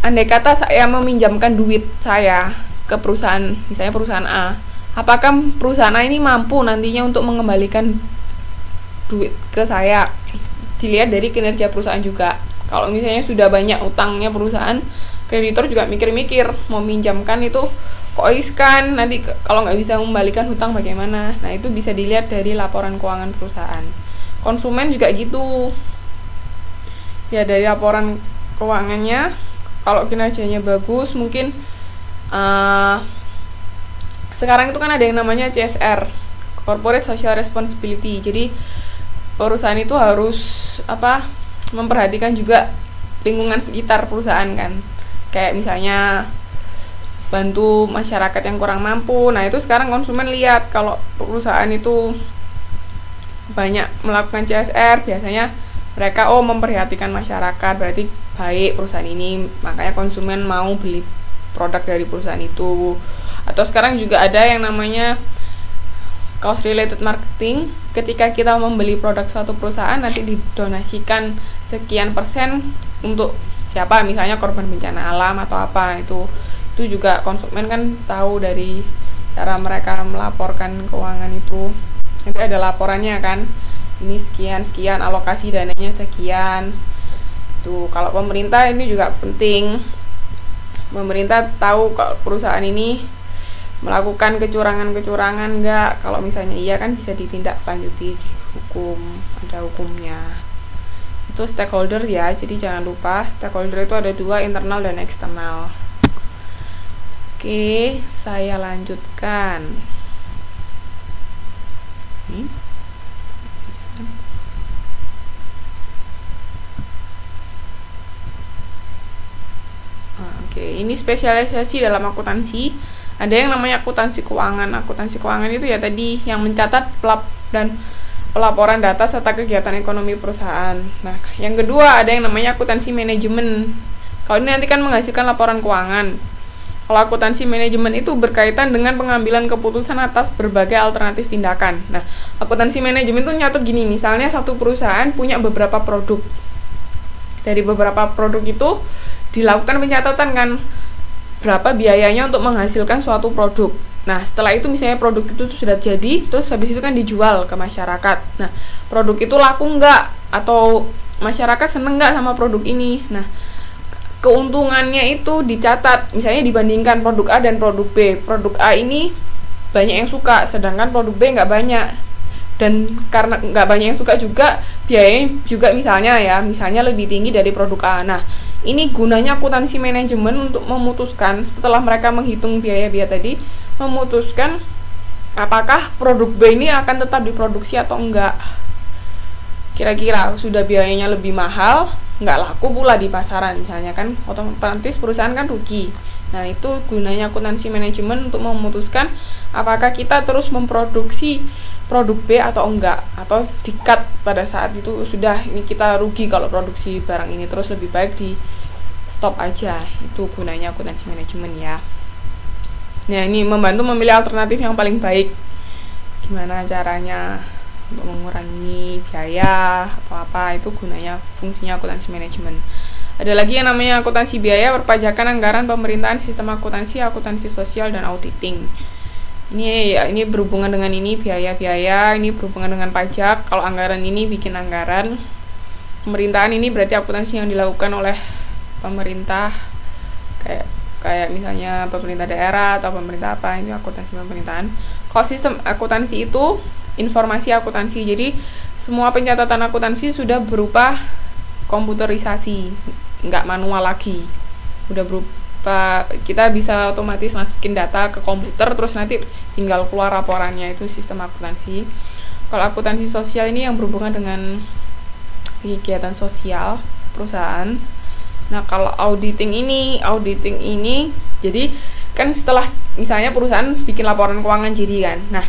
andai kata saya meminjamkan duit saya ke perusahaan, misalnya perusahaan A, apakah perusahaan A ini mampu nantinya untuk mengembalikan duit ke saya? Dilihat dari kinerja perusahaan juga. Kalau misalnya sudah banyak utangnya perusahaan, kreditor juga mikir-mikir mau minjamkan itu kok riskan, nanti kalau nggak bisa membalikan hutang bagaimana. Nah, itu bisa dilihat dari laporan keuangan perusahaan. Konsumen juga gitu ya, dari laporan keuangannya. Kalau kinerjanya bagus, mungkin sekarang itu kan ada yang namanya CSR, Corporate Social Responsibility. Jadi perusahaan itu harus memperhatikan juga lingkungan sekitar perusahaan kan. Kayak misalnya bantu masyarakat yang kurang mampu. Nah, itu sekarang konsumen lihat kalau perusahaan itu banyak melakukan CSR, biasanya mereka memperhatikan masyarakat, berarti baik perusahaan ini, makanya konsumen mau beli produk dari perusahaan itu. Atau sekarang juga ada yang namanya cost related marketing. Ketika kita membeli produk suatu perusahaan, nanti didonasikan sekian persen untuk siapa, misalnya korban bencana alam atau apa. Itu juga konsumen kan tahu dari cara mereka melaporkan keuangan itu. Nanti ada laporannya kan, ini sekian alokasi dananya sekian. Tuh, kalau pemerintah ini juga penting. Pemerintah tahu kalau perusahaan ini melakukan kecurangan enggak. Kalau misalnya iya kan bisa ditindaklanjuti di hukum, ada hukumnya. Itu stakeholder ya, jadi jangan lupa stakeholder itu ada dua, internal dan eksternal. Oke, saya lanjutkan. Ini spesialisasi dalam akuntansi. Ada yang namanya akuntansi keuangan. Akuntansi keuangan itu ya tadi yang mencatat dan pelaporan data serta kegiatan ekonomi perusahaan. Nah, yang kedua ada yang namanya akuntansi manajemen. Kalau ini nanti kan menghasilkan laporan keuangan. Kalau akuntansi manajemen itu berkaitan dengan pengambilan keputusan atas berbagai alternatif tindakan. Nah, akuntansi manajemen itu nyatet gini, misalnya satu perusahaan punya beberapa produk. Dari beberapa produk itu dilakukan pencatatan kan, berapa biayanya untuk menghasilkan suatu produk. Nah, setelah itu misalnya produk itu sudah jadi, terus habis itu kan dijual ke masyarakat. Nah, produk itu laku nggak, atau masyarakat seneng nggak sama produk ini. Nah, keuntungannya itu dicatat, misalnya dibandingkan produk A dan produk B. Produk A ini banyak yang suka, sedangkan produk B nggak banyak. Dan karena nggak banyak yang suka juga, biayanya juga misalnya lebih tinggi dari produk A. Nah, ini gunanya akuntansi manajemen untuk memutuskan, setelah mereka menghitung biaya-biaya tadi, memutuskan apakah produk B ini akan tetap diproduksi atau enggak. Kira-kira sudah biayanya lebih mahal, nggak laku pula di pasaran misalnya kan, otomatis perusahaan kan rugi. Nah, itu gunanya akuntansi manajemen untuk memutuskan apakah kita terus memproduksi produk B atau enggak, atau di-cut pada saat itu sudah ini kita rugi kalau produksi barang ini, terus lebih baik di stop aja. Itu gunanya akuntansi manajemen ya. Nah, ini membantu memilih alternatif yang paling baik. Gimana caranya untuk mengurangi biaya atau apa, itu gunanya fungsinya akuntansi manajemen. Ada lagi yang namanya akuntansi biaya, perpajakan, anggaran, pemerintahan, sistem akuntansi, akuntansi sosial, dan auditing. Ini berhubungan dengan ini biaya-biaya, ini berhubungan dengan pajak. Kalau anggaran ini bikin anggaran. Pemerintahan ini berarti akuntansi yang dilakukan oleh pemerintah, kayak misalnya pemerintah daerah atau pemerintah apa, ini akuntansi pemerintahan. Kalau sistem akuntansi itu informasi akuntansi, jadi semua pencatatan akuntansi sudah berupa komputerisasi, nggak manual lagi, udah berupa kita bisa otomatis masukin data ke komputer, terus nanti tinggal keluar laporannya. Itu sistem akuntansi. Kalau akuntansi sosial ini yang berhubungan dengan kegiatan sosial perusahaan. Nah, kalau auditing ini jadi kan setelah misalnya perusahaan bikin laporan keuangan jadi kan. Nah,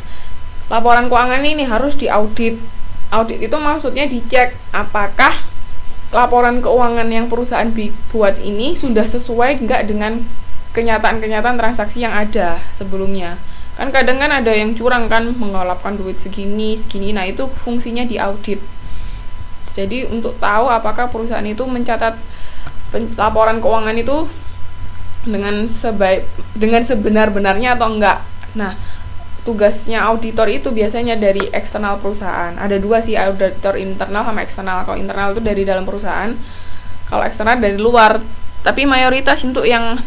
laporan keuangan ini harus diaudit. Audit itu maksudnya dicek apakah laporan keuangan yang perusahaan buat ini sudah sesuai enggak dengan kenyataan-kenyataan transaksi yang ada sebelumnya. Kan kadang kan ada yang curang kan, menggelapkan duit segini. Nah, itu fungsinya diaudit. Jadi untuk tahu apakah perusahaan itu mencatat laporan keuangan itu dengan sebenar-benarnya atau enggak. Nah, tugasnya auditor itu biasanya dari eksternal perusahaan. Ada dua sih, auditor internal sama eksternal. Kalau internal itu dari dalam perusahaan, kalau eksternal dari luar. Tapi mayoritas untuk yang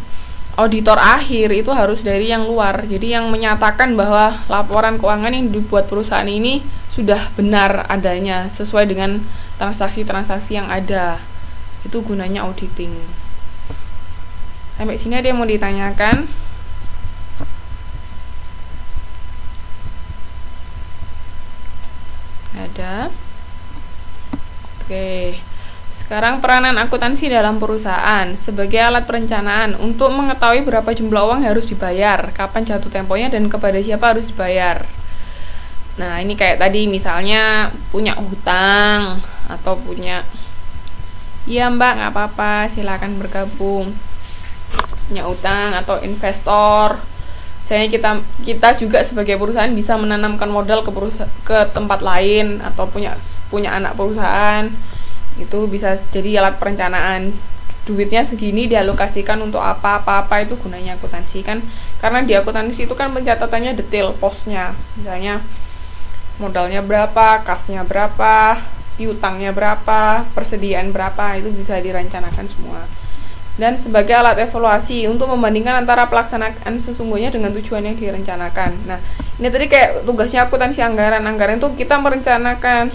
auditor akhir itu harus dari yang luar. Jadi yang menyatakan bahwa laporan keuangan yang dibuat perusahaan ini sudah benar adanya, sesuai dengan transaksi-transaksi yang ada. Itu gunanya auditing. Sampai sini ada yang mau ditanyakan? Ada. Oke. Sekarang peranan akuntansi dalam perusahaan sebagai alat perencanaan untuk mengetahui berapa jumlah uang yang harus dibayar, kapan jatuh temponya, dan kepada siapa harus dibayar. Nah, ini kayak tadi misalnya punya hutang atau punya, iya mbak nggak apa-apa silakan bergabung, punya utang atau investor. Misalnya kita juga sebagai perusahaan bisa menanamkan modal ke tempat lain, atau punya anak perusahaan, itu bisa jadi alat perencanaan. Duitnya segini dialokasikan untuk apa itu gunanya akuntansi kan, karena di akuntansi itu kan pencatatannya detail posnya, misalnya modalnya berapa, kasnya berapa, piutangnya berapa, persediaan berapa, itu bisa direncanakan semua. Dan sebagai alat evaluasi untuk membandingkan antara pelaksanaan sesungguhnya dengan tujuan yang direncanakan. Nah, ini tadi kayak tugasnya akuntansi anggaran itu kita merencanakan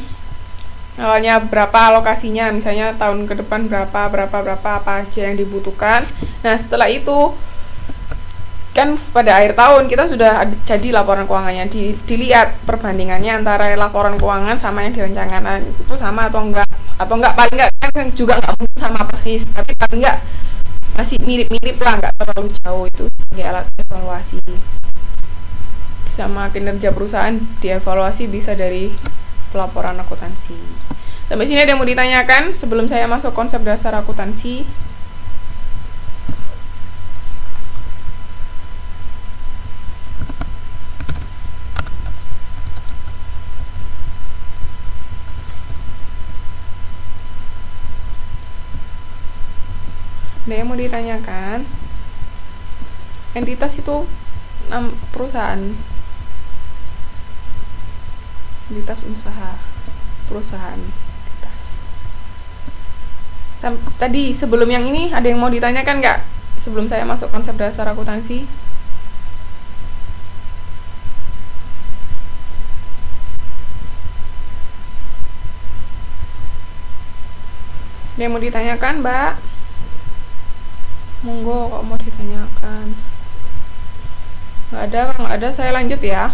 awalnya berapa alokasinya, misalnya tahun ke depan berapa apa aja yang dibutuhkan. Nah, setelah itu kan pada akhir tahun kita sudah jadi laporan keuangannya, dilihat perbandingannya antara laporan keuangan sama yang direncanakan itu sama atau enggak paling enggak kan juga enggak mungkin sama persis, tapi paling enggak masih mirip-mirip lah, enggak terlalu jauh. Itu sebagai alat evaluasi. Sama kinerja perusahaan dievaluasi bisa dari pelaporan akuntansi. Sampai sini ada yang mau ditanyakan sebelum saya masuk konsep dasar akuntansi? Ada yang mau ditanyakan? Entitas itu perusahaan, entitas usaha, perusahaan. Tadi sebelum yang ini ada yang mau ditanyakan nggak? Sebelum saya masuk konsep dasar akuntansi? Ada yang mau ditanyakan, Mbak? Monggo kalau mau ditanyakan. Nggak ada, kalau nggak ada saya lanjut ya.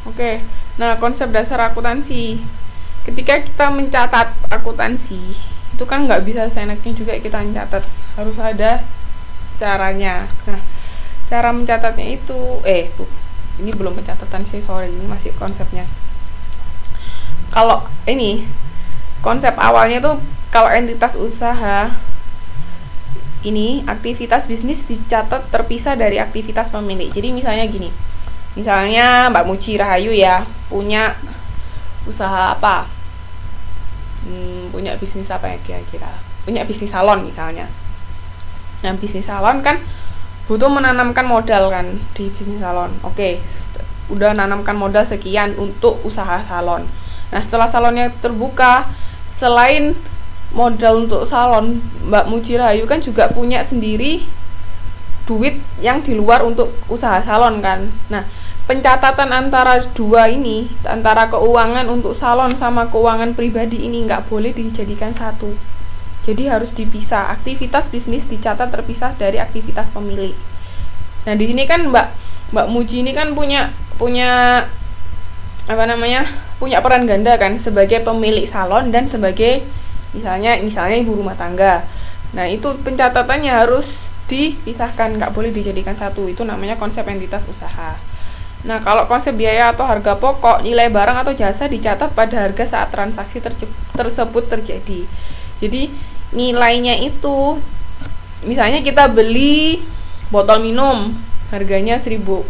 Oke, nah konsep dasar akuntansi. Ketika kita mencatat akuntansi, itu kan nggak bisa seenaknya juga kita mencatat, harus ada caranya. Nah, cara mencatatnya itu, ini belum pencatatan sih, sorry, ini masih konsepnya. Kalau ini konsep awalnya tuh, kalau entitas usaha ini aktivitas bisnis dicatat terpisah dari aktivitas pemilik. Jadi misalnya gini, misalnya Mbak Muci Rahayu ya punya usaha apa, punya bisnis apa ya kira-kira, punya bisnis salon misalnya. Nah, bisnis salon kan butuh menanamkan modal kan di bisnis salon. Oke, udah nanamkan modal sekian untuk usaha salon. Nah, setelah salonnya terbuka, selain modal untuk salon, Mbak Muci Rahayu kan juga punya sendiri duit yang di luar untuk usaha salon kan. Nah, pencatatan antara dua ini, antara keuangan untuk salon sama keuangan pribadi ini nggak boleh dijadikan satu. Jadi harus dipisah. Aktivitas bisnis dicatat terpisah dari aktivitas pemilik. Nah, di sini kan Mbak Muji ini kan punya punya peran ganda kan, sebagai pemilik salon dan sebagai misalnya ibu rumah tangga. Nah, itu pencatatannya harus dipisahkan, nggak boleh dijadikan satu. Itu namanya konsep entitas usaha. Nah, kalau konsep biaya atau harga pokok, nilai barang atau jasa dicatat pada harga saat transaksi tersebut terjadi. Jadi nilainya itu, misalnya kita beli botol minum harganya 1000,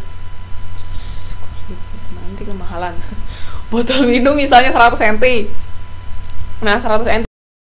nanti kemahalan. Botol minum misalnya 100 cm. Nah, 100 cm